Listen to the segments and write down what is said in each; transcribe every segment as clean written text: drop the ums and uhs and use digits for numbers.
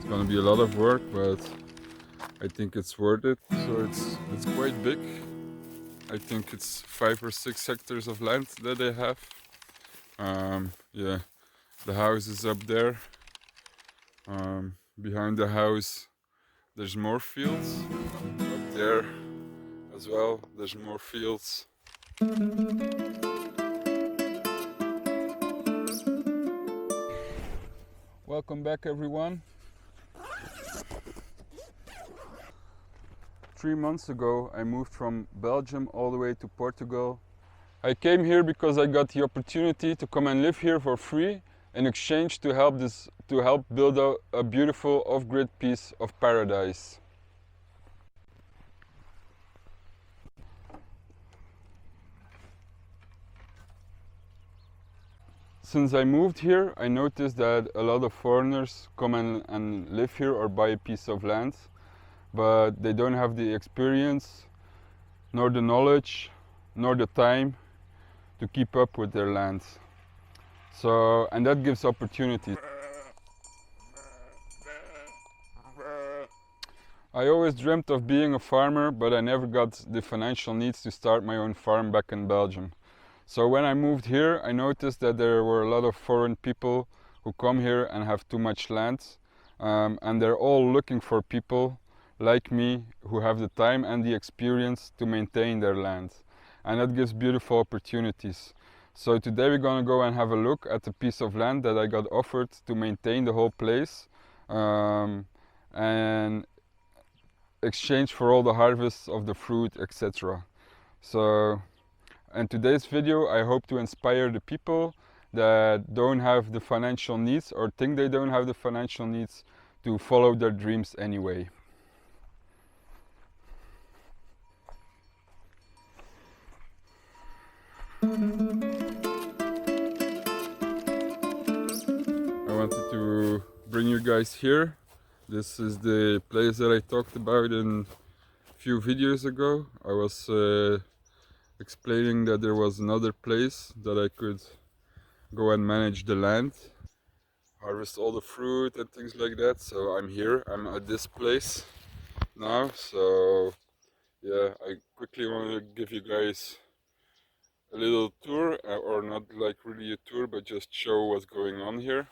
It's gonna be a lot of work, but I think it's worth it. So it's quite big. I think it's 5 or 6 hectares of land that they have. Yeah, the house is up there. Behind the house there's more fields. Up there as well there's more fields. Welcome back everyone. 3 months ago I moved from Belgium all the way to Portugal. I came here because I got the opportunity to come and live here for free in exchange to help build a beautiful off-grid piece of paradise. Since I moved here, I noticed that a lot of foreigners come and live here or buy a piece of land, but they don't have the experience, nor the knowledge, nor the time to keep up with their land. And that gives opportunities. I always dreamt of being a farmer, but I never got the financial needs to start my own farm back in Belgium. So when I moved here, I noticed that there were a lot of foreign people who come here and have too much land. And they're all looking for people like me who have the time and the experience to maintain their land. And that gives beautiful opportunities. So today we're going to go and have a look at the piece of land that I got offered to maintain the whole place. And exchange for all the harvests of the fruit, etc. So in today's video I hope to inspire the people that don't have the financial needs or think they don't have the financial needs to follow their dreams anyway. I wanted to bring you guys here. This is the place that I talked about in a few videos ago. I was explaining that there was another place that I could go and manage the land, harvest all the fruit and things like that. So I'm here, I'm at this place now. So yeah, I quickly want to give you guys a little tour, or not like really a tour, but just show what's going on here.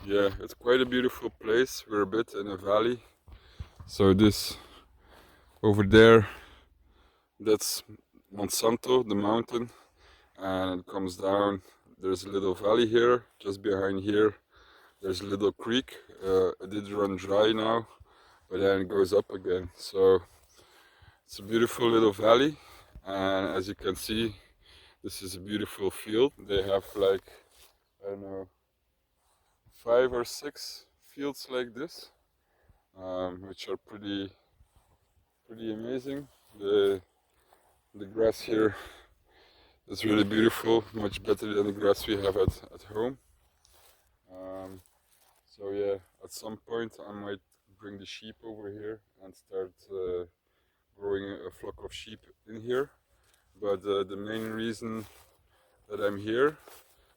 Yeah, it's quite a beautiful place. We're a bit in a valley. So this over there, that's Monsanto, the mountain, and it comes down. There's a little valley here. Just behind here there's a little creek. It did run dry now, but then it goes up again. So it's a beautiful little valley, and as you can see, this is a beautiful field. They have like, I don't know, 5 or 6 fields like this, which are pretty amazing. The grass here is really beautiful, much better than the grass we have at home. So yeah, at some point I might bring the sheep over here and start growing a flock of sheep in here. But the main reason that I'm here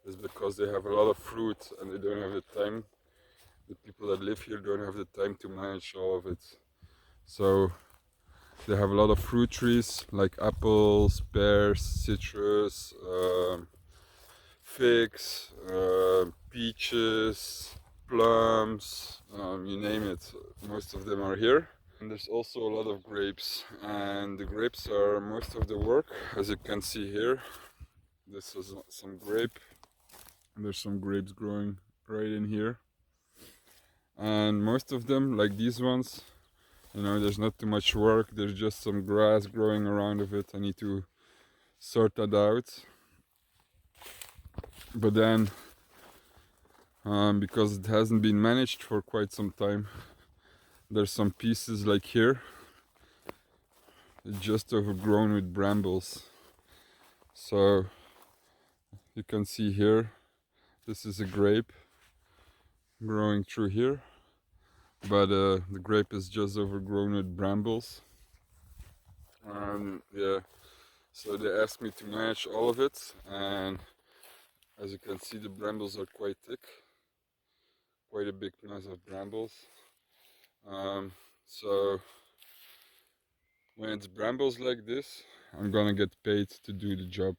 is because they have a lot of fruit and they don't have the time. The people that live here don't have the time to manage all of it. So they have a lot of fruit trees like apples, pears, citrus, figs, peaches, plums, you name it. Most of them are here. And there's also a lot of grapes, and the grapes are most of the work, as you can see here. This is some grape. There's some grapes growing right in here, and most of them, like these ones, you know, there's not too much work. There's just some grass growing around of it. I need to sort that out. But then because it hasn't been managed for quite some time, there's some pieces like here, it's just overgrown with brambles. So you can see here, this is a grape growing through here, but the grape is just overgrown with brambles. Yeah, so they asked me to manage all of it, and as you can see, the brambles are quite thick, quite a big mass of brambles. So when it's brambles like this, I'm gonna get paid to do the job.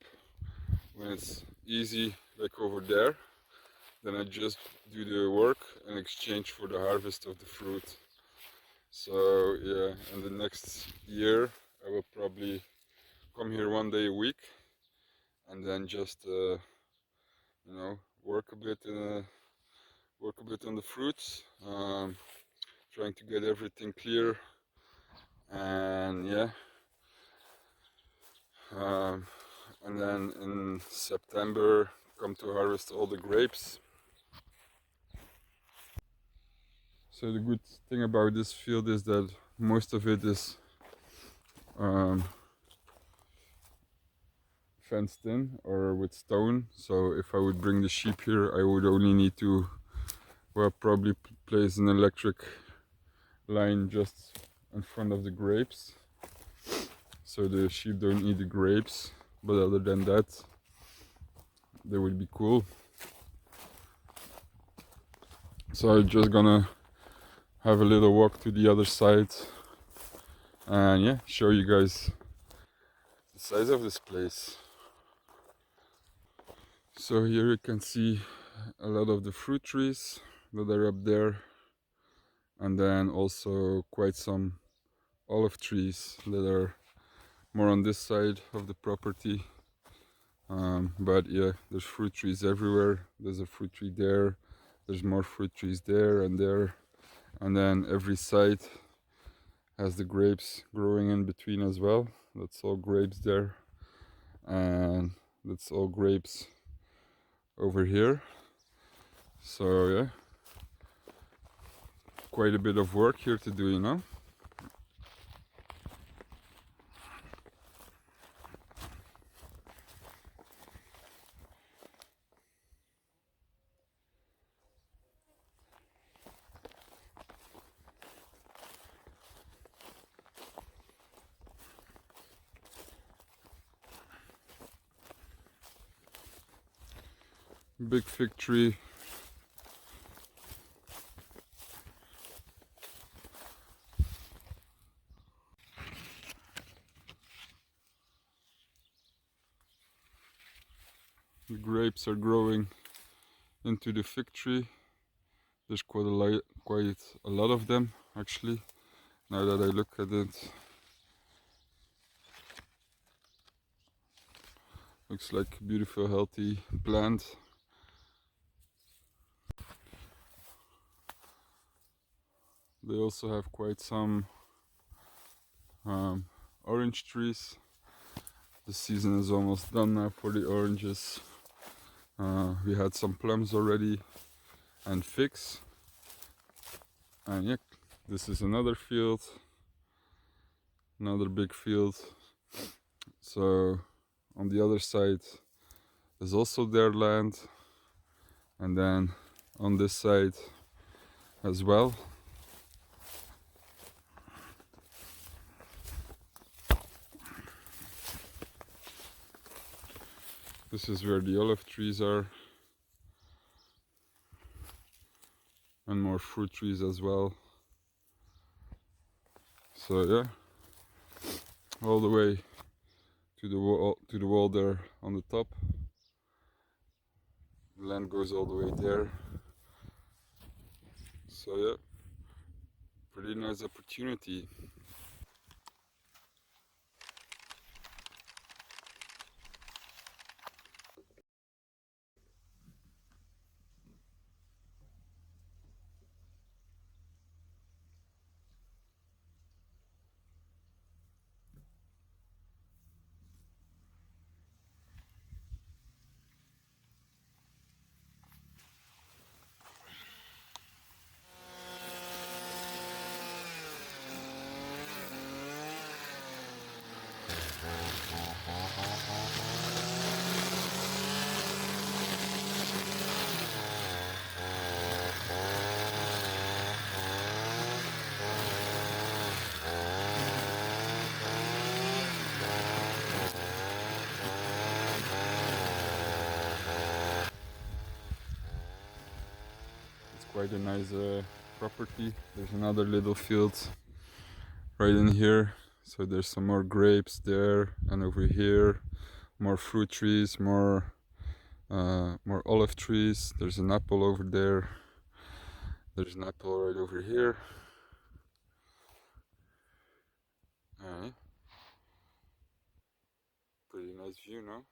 When it's easy, like over there, then I just do the work in exchange for the harvest of the fruit. So yeah, in the next year I will probably come here 1 day a week and then just you know, work a bit on the fruits, trying to get everything clear, and yeah, and then in September come to harvest all the grapes. So the good thing about this field is that most of it is um, fenced in or with stone. So if I would bring the sheep here, I would only need to, well, probably place an electric line just in front of the grapes, so the sheep don't eat the grapes. But other than that, they would be cool. So I'm just gonna have a little walk to the other side and yeah, show you guys the size of this place. So here you can see a lot of the fruit trees that are up there, and then also quite some olive trees that are more on this side of the property. But yeah, there's fruit trees everywhere. There's a fruit tree there, there's more fruit trees there, and then every side has the grapes growing in between as well. That's all grapes there, and that's all grapes over here. So yeah, quite a bit of work here to do, you know. Big fig tree. The grapes are growing into the fig tree. There's quite a lot of them actually, now that I look at it. Looks like a beautiful healthy plant. They also have quite some orange trees. The season is almost done now for the oranges. We had some plums already and figs. And yeah, this is another field, another big field. So on the other side is also their land, and then on this side as well. This is where the olive trees are, and more fruit trees as well. So yeah, all the way to the wall there on the top. The land goes all the way there. So yeah, pretty nice opportunity. quite a nice property. There's another little field right in here, so there's some more grapes there, and over here more fruit trees, more olive trees. There's an apple over there. There's an apple right over here. Pretty nice view, no?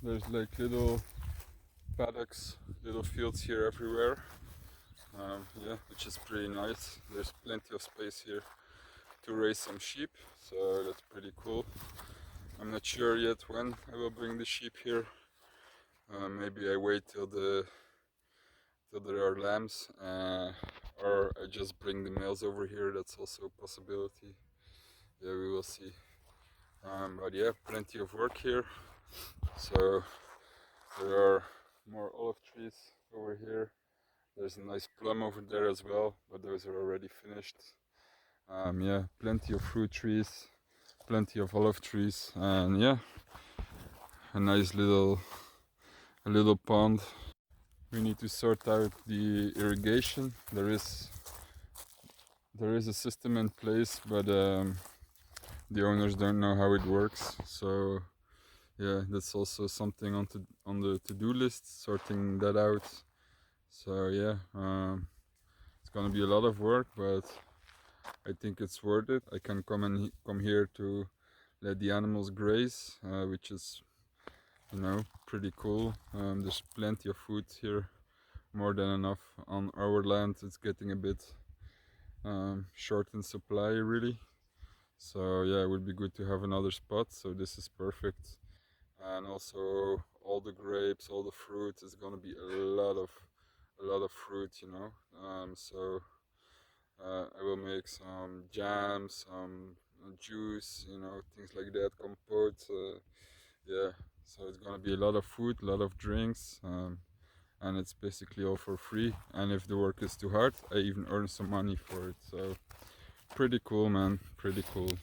There's like little paddocks, little fields here everywhere. Yeah, which is pretty nice. There's plenty of space here to raise some sheep, so that's pretty cool. I'm not sure yet when I will bring the sheep here. Maybe I wait till there are lambs, or I just bring the males over here. That's also a possibility. Yeah, we will see. But yeah, plenty of work here. So there are more olive trees over here. There's a nice plum over there as well, but those are already finished. Yeah, plenty of fruit trees, plenty of olive trees, and yeah, a nice little pond. We need to sort out the irrigation. There is a system in place, but the owners don't know how it works. So yeah, that's also something on the to-do list, sorting that out. So yeah, it's gonna be a lot of work, but I think it's worth it. I can come here to let the animals graze, which is, you know, pretty cool. There's plenty of food here, more than enough. On our land it's getting a bit short in supply, really. So yeah, it would be good to have another spot, so this is perfect. And also all the grapes, all the fruit, is gonna be a lot of fruit, you know. So I will make some jam, some juice, you know, things like that, compote. Yeah, so it's gonna be a lot of food, a lot of drinks, and it's basically all for free. And if the work is too hard, I even earn some money for it. So pretty cool, man, pretty cool.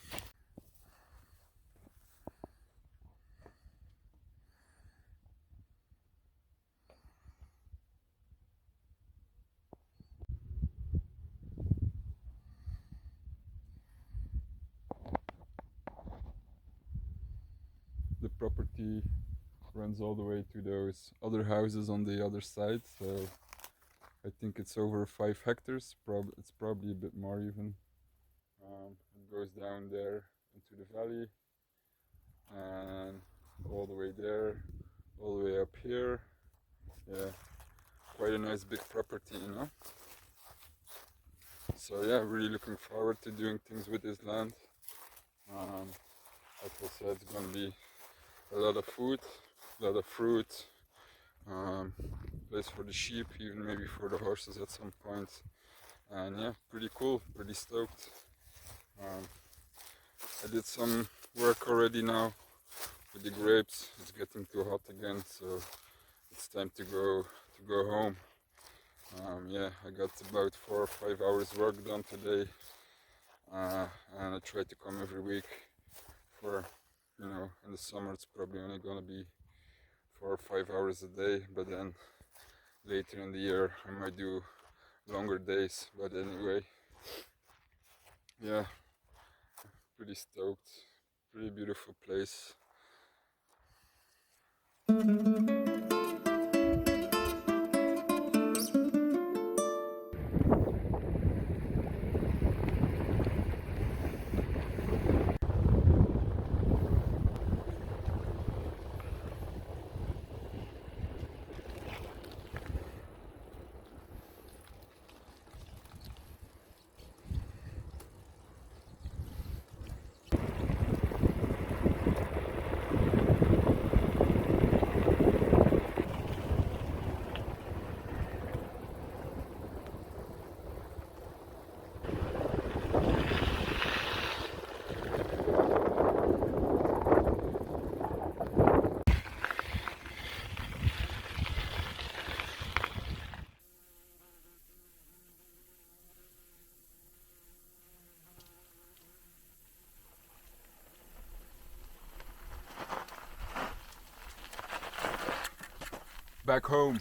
The property runs all the way to those other houses on the other side, so I think it's over 5 hectares. It's probably a bit more even. It goes down there into the valley and all the way there, all the way up here. Yeah, quite a nice big property, you know. So yeah, really looking forward to doing things with this land. Like I said, it's gonna be a lot of food, a lot of fruit, place for the sheep, even maybe for the horses at some point. And yeah, pretty cool, pretty stoked. I did some work already now with the grapes. It's getting too hot again, so it's time to go home. Yeah, I got about 4 or 5 hours work done today, and I try to come every week. For, you know, in the summer it's probably only gonna be 4 or 5 hours a day, but then later in the year I might do longer days. But anyway, yeah, pretty stoked. Pretty beautiful place. back home.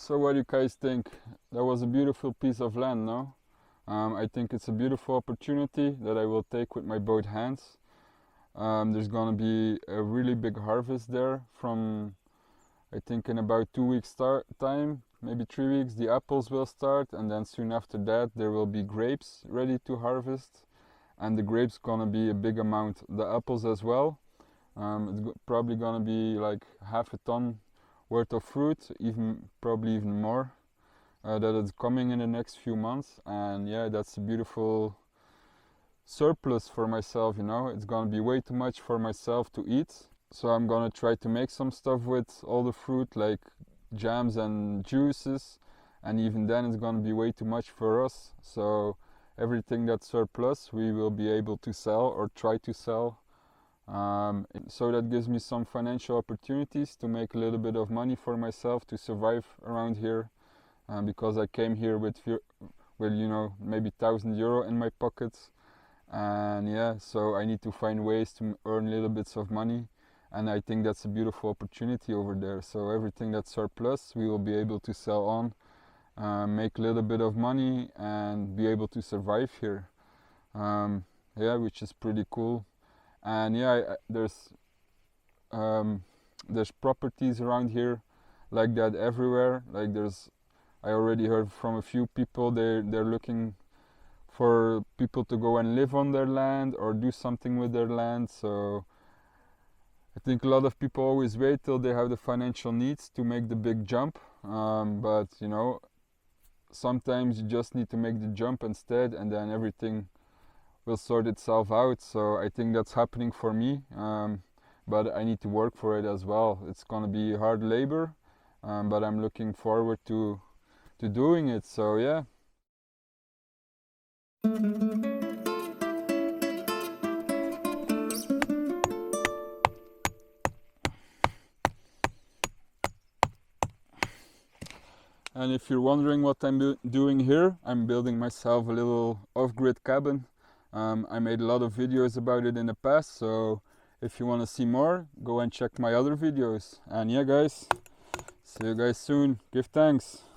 So what do you guys think? That was a beautiful piece of land, no? I think it's a beautiful opportunity that I will take with my both hands. There's gonna be a really big harvest there from, I think, in about 2 weeks time, maybe 3 weeks, the apples will start, and then soon after that there will be grapes ready to harvest, and the grapes gonna be a big amount, the apples as well. It's probably gonna be like half a ton worth of fruit, probably even more, that is coming in the next few months. And yeah, that's a beautiful surplus for myself, you know. It's gonna be way too much for myself to eat, so I'm gonna try to make some stuff with all the fruit, like jams and juices, and even then it's gonna be way too much for us. So everything that's surplus we will be able to sell or try to sell. So that gives me some financial opportunities to make a little bit of money for myself to survive around here, because I came here with you know, maybe €1,000 in my pockets, and yeah, so I need to find ways to earn little bits of money, and I think that's a beautiful opportunity over there. So everything that's surplus we will be able to sell on, make a little bit of money and be able to survive here. Yeah, which is pretty cool. And yeah, there's properties around here like that everywhere. Like I already heard from a few people they're looking for people to go and live on their land or do something with their land. So I think a lot of people always wait till they have the financial needs to make the big jump, but you know, sometimes you just need to make the jump instead, and then everything will sort itself out. So I think that's happening for me, but I need to work for it as well. It's gonna be hard labor, but I'm looking forward to doing it. So yeah. And if you're wondering what I'm doing here, I'm building myself a little off-grid cabin. I made a lot of videos about it in the past, so if you want to see more, go and check my other videos. And yeah guys, see you guys soon. Give thanks.